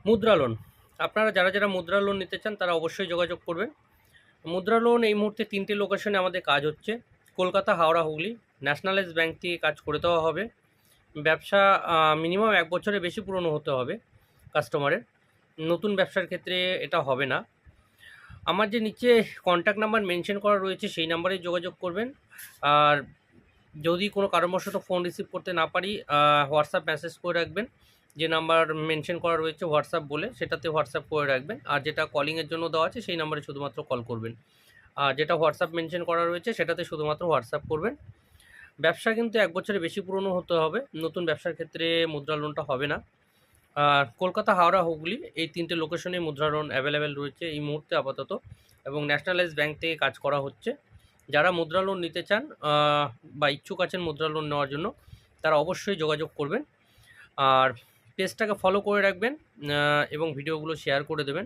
মুদ্রা লোন, আপনারা যারা যারা মুদ্রা লোন নিতে চান তারা অবশ্যই যোগাযোগ করবেন। মুদ্রা লোন এই মুহূর্তে ৩টে লোকেশনে আমাদের কাজ হচ্ছে। কলকাতা, হাওড়া, হুগলি। ন্যাশনালাইজ ব্যাংক থেকে কাজ করে দেওয়া হবে। ব্যবসা মিনিমাম ১ বছরের বেশি পুরনো হতে হবে কাস্টমারের। নতুন ব্যবসার ক্ষেত্রে এটা হবে না। আমার যে নিচে কন্ট্যাক্ট নাম্বার মেনশন করা রয়েছে সেই নাম্বারেই যোগাযোগ করবেন। আর যদি কোনো কারণবশত ফোন রিসিভ করতে না পারি, হোয়াটসঅ্যাপ মেসেজ করে রাখবেন। যে নাম্বার মেনশন করা রয়েছে হোয়াটসঅ্যাপ বলে, সেটাতে হোয়াটসঅ্যাপ করে রাখবেন। আর যেটা কলিংয়ের জন্য দেওয়া আছে সেই নাম্বারে শুধুমাত্র কল করবেন। আর যেটা হোয়াটসঅ্যাপ মেনশন করা রয়েছে সেটাতে শুধুমাত্র হোয়াটসঅ্যাপ করবেন। ব্যবসা কিন্তু ১ বছরের বেশি পুরনো হতে হবে। নতুন ব্যবসার ক্ষেত্রে মুদ্রা লোনটা হবে না। আর কলকাতা, হাওড়া, হুগলি এই ৩টে লোকেশনে মুদ্রা লোন অ্যাভেলেবেল রয়েছে এই মুহূর্তে আপাতত, এবং ন্যাশনালাইজ ব্যাংক থেকে কাজ করা হচ্ছে। যারা মুদ্রা লোন নিতে চান বা ইচ্ছুক আছেন মুদ্রা লোন নেওয়ার জন্য, তারা অবশ্যই যোগাযোগ করবেন। আর পেজটাকে ফলো করে রাখবেন, এবং ভিডিওগুলো শেয়ার করে দেবেন।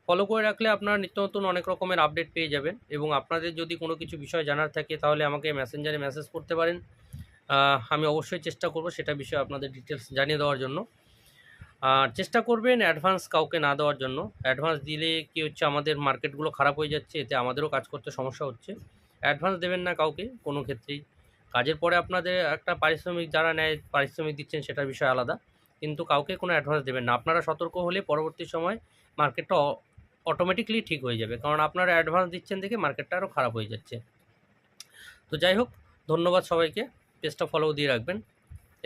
ফলো করে রাখলে আপনারা নিত্য নতুন অনেক রকমের আপডেট পেয়ে যাবেন। এবং আপনাদের যদি কোনো কিছু বিষয় জানার থাকে তাহলে আমাকে মেসেঞ্জারে মেসেজ করতে পারেন। আমি অবশ্যই চেষ্টা করব সেটা বিষয়ে আপনাদের ডিটেলস জানিয়ে দেওয়ার জন্য। আর চেষ্টা করবেন অ্যাডভান্স কাউকে না দেওয়ার জন্য। অ্যাডভান্স দিলে কী হচ্ছে, আমাদের মার্কেটগুলো খারাপ হয়ে যাচ্ছে, এতে আমাদেরও কাজ করতে সমস্যা হচ্ছে। অ্যাডভান্স দেবেন না কাউকে কোনো ক্ষেত্রেই। কাজের পরে আপনাদের একটা পারিশ্রমিক যারা নেয়, পারিশ্রমিক দিচ্ছেন সেটার বিষয় আলাদা, কিন্তু কাউকে কোনো অ্যাডভান্স দেবেন না। আপনারা সতর্ক হলে পরবর্তী সময় মার্কেটটা অটোমেটিক্যালি ঠিক হয়ে যাবে, কারণ আপনারা অ্যাডভান্স দিচ্ছেন দেখে মার্কেটটা আরও খারাপ হয়ে যাচ্ছে। তো যাই হোক, ধন্যবাদ সবাইকে। পেজটা ফলো দিয়ে রাখবেন।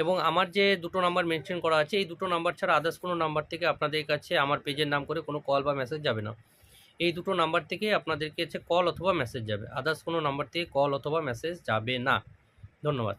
এবং আমার যে দুটো নাম্বার মেনশন করা আছে, এই দুটো নাম্বার ছাড়া আদার্স কোনো নাম্বার থেকে আপনাদের কাছে আমার পেজের নাম করে কোনো কল বা মেসেজ যাবে না। এই দুটো নাম্বার থেকে আপনাদেরকে কল অথবা মেসেজ যাবে। আদার্স কোনো নাম্বার থেকে কল অথবা মেসেজ যাবে না। ধন্যবাদ।